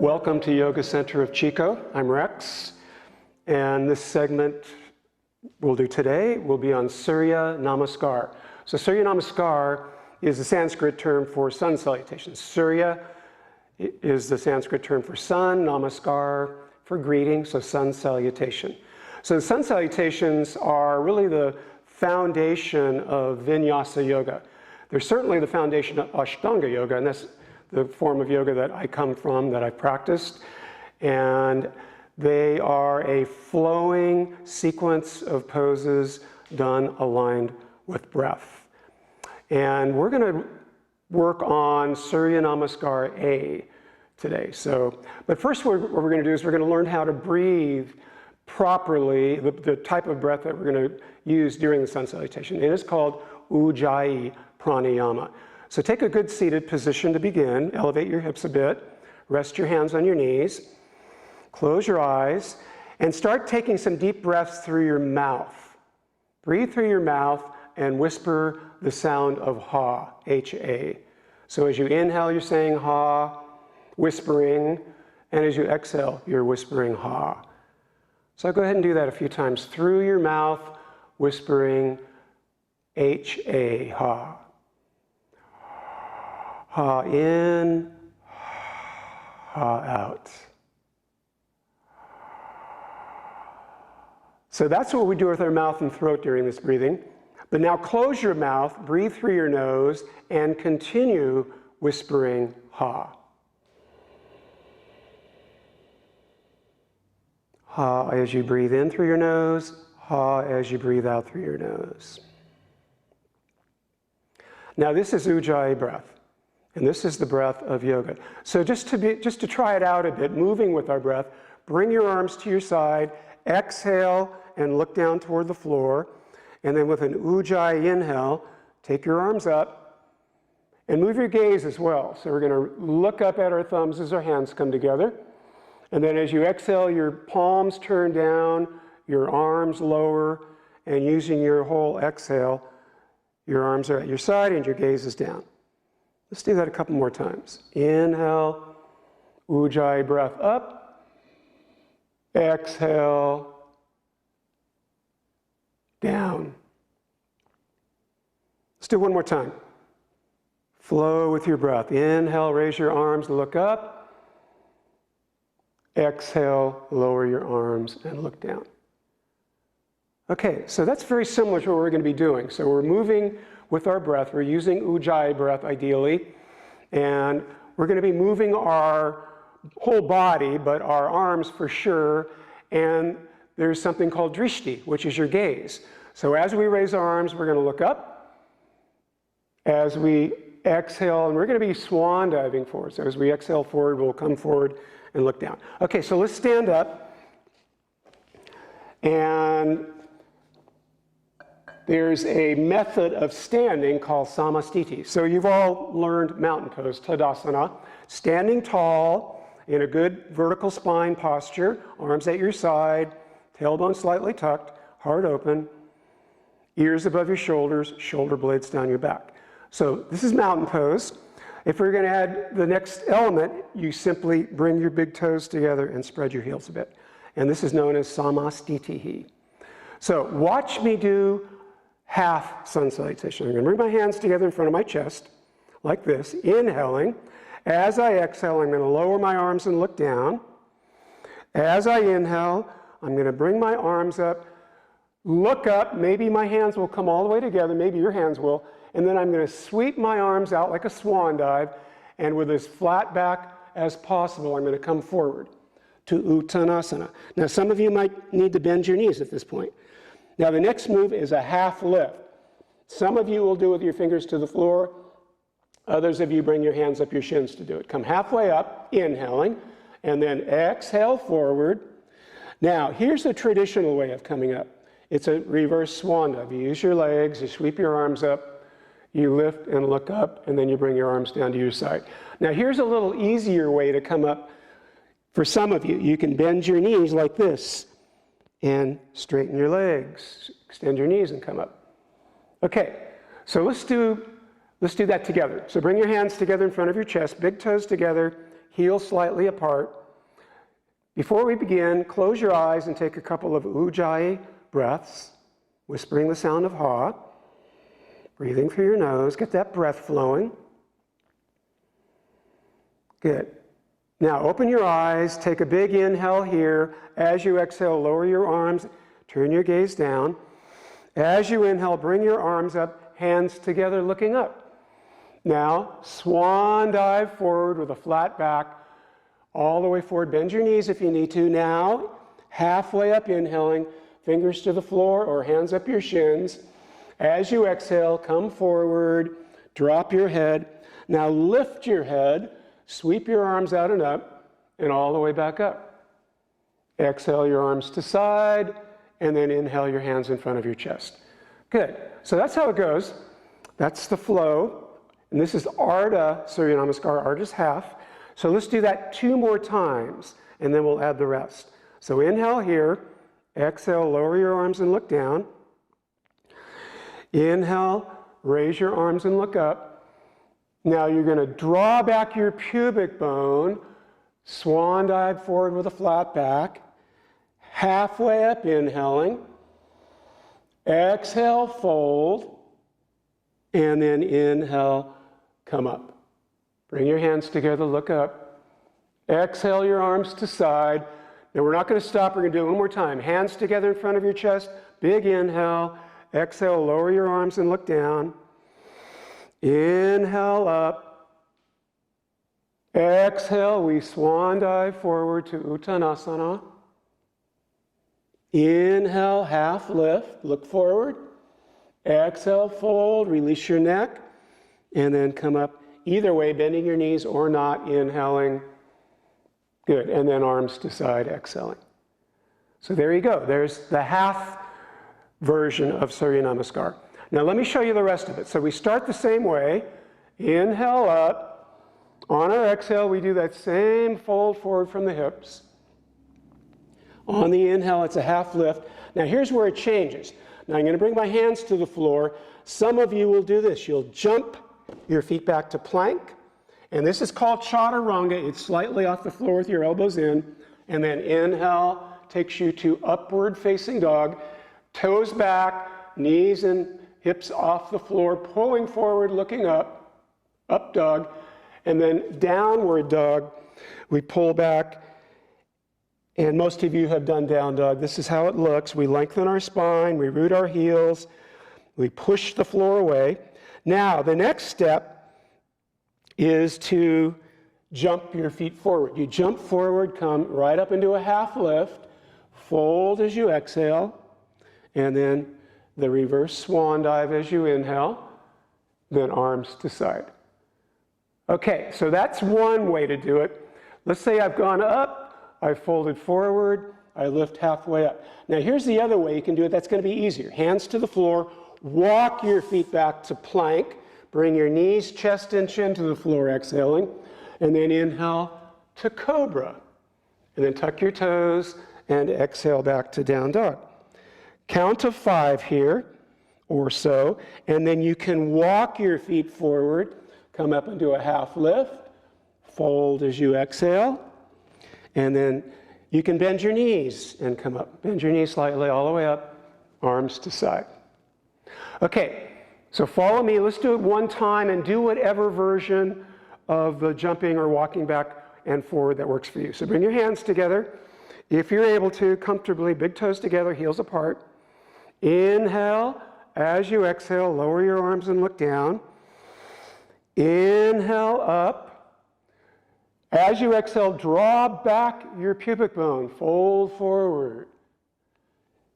Welcome to Yoga Center of Chico. I'm Rex, and this segment we'll do today will be on Surya Namaskar. So Surya Namaskar is the Sanskrit term for sun salutation. Surya is the Sanskrit term for sun, Namaskar for greeting, so sun salutation. So the sun salutations are really the foundation of Vinyasa Yoga. They're certainly the foundation of Ashtanga Yoga, and that's the form of yoga that I come from, that I've practiced. And they are a flowing sequence of poses done aligned with breath. And we're going to work on Surya Namaskar A today. But first what we're going to do is we're going to learn how to breathe properly, the type of breath that we're going to use during the sun salutation. And it's called Ujjayi Pranayama. So take a good seated position to begin. Elevate your hips a bit. Rest your hands on your knees. Close your eyes and start taking some deep breaths through your mouth. Breathe through your mouth and whisper the sound of ha, H-A. So as you inhale, you're saying ha, whispering, and as you exhale, you're whispering ha. So go ahead and do that a few times through your mouth, whispering H-A, ha. Ha in, ha out. So that's what we do with our mouth and throat during this breathing. But now close your mouth, breathe through your nose, and continue whispering ha. Ha as you breathe in through your nose, ha as you breathe out through your nose. Now this is Ujjayi breath. And this is the breath of yoga. So just to try it out a bit, moving with our breath, bring your arms to your side, exhale and look down toward the floor. And then with an Ujjayi inhale, take your arms up and move your gaze as well. So we're going to look up at our thumbs as our hands come together. And then as you exhale, your palms turn down, your arms lower, and using your whole exhale, your arms are at your side and your gaze is down. Let's do that a couple more times. Inhale, Ujjayi breath up. Exhale, down. Let's do one more time. Flow with your breath. Inhale, raise your arms, look up. Exhale, lower your arms and look down. Okay, so that's very similar to what we're going to be doing. So we're moving with our breath. We're using Ujjayi breath ideally, and we're going to be moving our whole body, but our arms for sure, and there's something called drishti, which is your gaze. So as we raise our arms, we're going to look up. As we exhale, and we're going to be swan diving forward. So as we exhale forward, we'll come forward and look down. Okay, so let's stand up, and there's a method of standing called samastiti. So you've all learned mountain pose, Tadasana. Standing tall in a good vertical spine posture, arms at your side, tailbone slightly tucked, heart open, ears above your shoulders, shoulder blades down your back. So this is mountain pose. If we're going to add the next element, you simply bring your big toes together and spread your heels a bit. And this is known as samastitihi. So watch me do half sun salutation. I'm going to bring my hands together in front of my chest, like this, inhaling. As I exhale, I'm going to lower my arms and look down. As I inhale, I'm going to bring my arms up, look up. Maybe my hands will come all the way together, maybe your hands will, and then I'm going to sweep my arms out like a swan dive, and with as flat back as possible, I'm going to come forward to Uttanasana. Now, some of you might need to bend your knees at this point. Now the next move is a half lift. Some of you will do it with your fingers to the floor. Others of you bring your hands up your shins to do it. Come halfway up, inhaling, and then exhale forward. Now here's a traditional way of coming up. It's a reverse swan dive. You use your legs, you sweep your arms up, you lift and look up, and then you bring your arms down to your side. Now here's a little easier way to come up for some of you. You can bend your knees like this and straighten your legs, extend your knees and come up. Okay, so let's do that together. So bring your hands together in front of your chest, big toes together, heels slightly apart. Before we begin, close your eyes and take a couple of ujjayi breaths, whispering the sound of ha. Breathing through your nose, get that breath flowing. Good. Now open your eyes, take a big inhale here. As you exhale, lower your arms, turn your gaze down. As you inhale, bring your arms up, hands together, looking up. Now, swan dive forward with a flat back, all the way forward. Bend your knees if you need to. Now, halfway up, inhaling, fingers to the floor or hands up your shins. As you exhale, come forward, drop your head. Now lift your head, sweep your arms out and up, and all the way back up. Exhale your arms to side, and then inhale your hands in front of your chest. Good. So that's how it goes. That's the flow. And this is Ardha Surya Namaskar. Ardha's half. So let's do that 2 more times, and then we'll add the rest. So inhale here. Exhale, lower your arms and look down. Inhale, raise your arms and look up. Now you're going to draw back your pubic bone, swan dive forward with a flat back, halfway up inhaling, exhale, fold, and then inhale, come up. Bring your hands together, look up. Exhale your arms to side. Now we're not going to stop, we're going to do it one more time. Hands together in front of your chest, big inhale. Exhale, lower your arms and look down. Inhale up. Exhale, we swan dive forward to Uttanasana. Inhale, half lift, look forward. Exhale, fold, release your neck, and then come up. Either way, bending your knees or not, inhaling. Good, and then arms to side, exhaling. So there you go. There's the half version of Surya Namaskar. Now let me show you the rest of it. So we start the same way. Inhale up. On our exhale, we do that same fold forward from the hips. On the inhale, it's a half lift. Now here's where it changes. Now I'm going to bring my hands to the floor. Some of you will do this. You'll jump your feet back to plank. And this is called chaturanga. It's slightly off the floor with your elbows in. And then inhale takes you to upward facing dog. Toes back, knees and hips off the floor, pulling forward, looking up, up dog, and then downward dog. We pull back, and most of you have done down dog. This is how it looks. We lengthen our spine, we root our heels, we push the floor away. Now, the next step is to jump your feet forward. You jump forward, come right up into a half lift, fold as you exhale, and then the reverse swan dive as you inhale, then arms to side. Okay, so that's one way to do it. Let's say I've gone up, I've folded forward, I lift halfway up. Now here's the other way you can do it that's going to be easier. Hands to the floor, walk your feet back to plank, bring your knees, chest and chin to the floor, exhaling, and then inhale to cobra. And then tuck your toes and exhale back to down dog. Count to 5 here or so, and then you can walk your feet forward, come up into a half lift, fold as you exhale, and then you can bend your knees and come up. Bend your knees slightly all the way up, arms to side. Okay, so follow me. Let's do it one time and do whatever version of the jumping or walking back and forward that works for you. So bring your hands together. If you're able to, comfortably, big toes together, heels apart. Inhale. As you exhale, lower your arms and look down. Inhale up. As you exhale, draw back your pubic bone. Fold forward.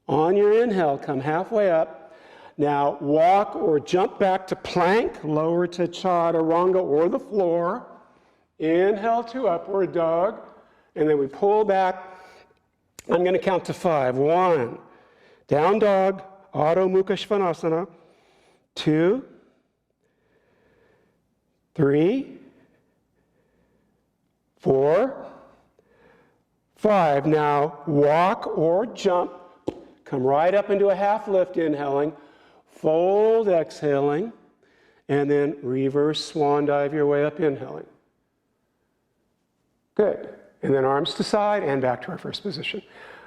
On your inhale, come halfway up. Now walk or jump back to plank, lower to chaturanga or the floor. Inhale to upward dog. And then we pull back. I'm going to count to 5. 1. Down dog, Adho Mukha Svanasana. 2, 3, 4, 5. Now walk or jump. Come right up into a half lift, inhaling. Fold, exhaling. And then reverse swan dive your way up, inhaling. Good. And then arms to side and back to our first position.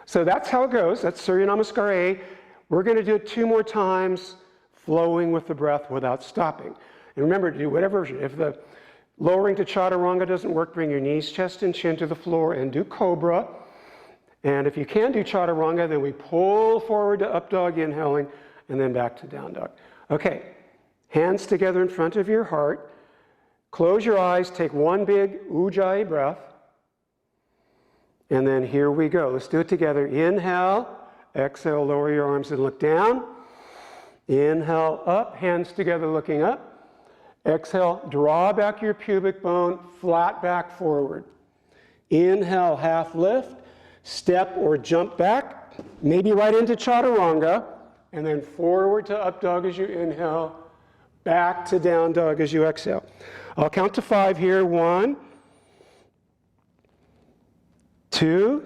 So that's how it goes. That's Surya Namaskar A. We're going to do it 2 more times, flowing with the breath without stopping. And remember to do whatever, if the lowering to chaturanga doesn't work, bring your knees, chest, and chin to the floor and do cobra. And if you can do chaturanga, then we pull forward to up dog, inhaling, and then back to down dog. Okay, hands together in front of your heart. Close your eyes, take 1 big ujjayi breath. And then here we go. Let's do it together. Inhale, exhale, lower your arms and look down. Inhale, up, hands together looking up. Exhale, draw back your pubic bone, flat back forward. Inhale, half lift, step or jump back, maybe right into chaturanga, and then forward to up dog as you inhale, back to down dog as you exhale. I'll count to 5 here. 1, 2,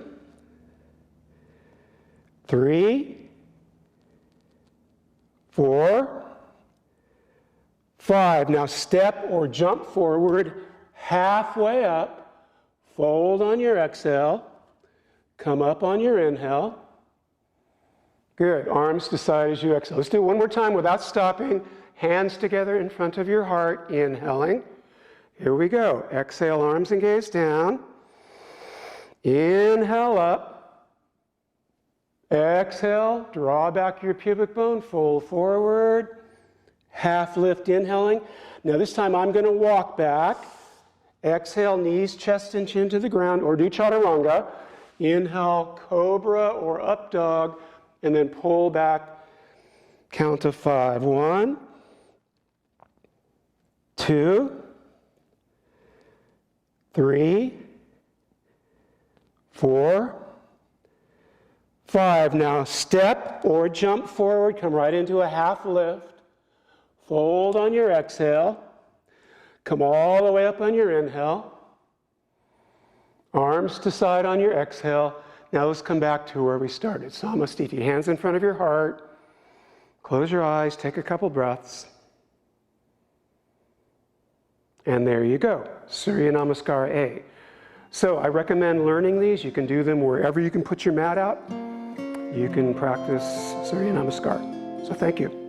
3, 4, 5. Now step or jump forward, halfway up, fold on your exhale, come up on your inhale. Good. Arms to side as you exhale. Let's do it 1 more time without stopping. Hands together in front of your heart, inhaling. Here we go. Exhale, arms and gaze down. Inhale up. Exhale, draw back your pubic bone, fold forward. Half lift, inhaling. Now this time I'm going to walk back. Exhale, knees, chest, and chin to the ground, or do chaturanga. Inhale, cobra or up dog, and then pull back. Count to 5. 1, 2, 3, 4, 5. Now step or jump forward, come right into a half lift. Fold on your exhale. Come all the way up on your inhale. Arms to side on your exhale. Now let's come back to where we started. Samastiti. Hands in front of your heart. Close your eyes. Take a couple breaths. And there you go. Surya Namaskar A. So I recommend learning these. You can do them wherever you can put your mat out. You can practice Surya Namaskar. So thank you.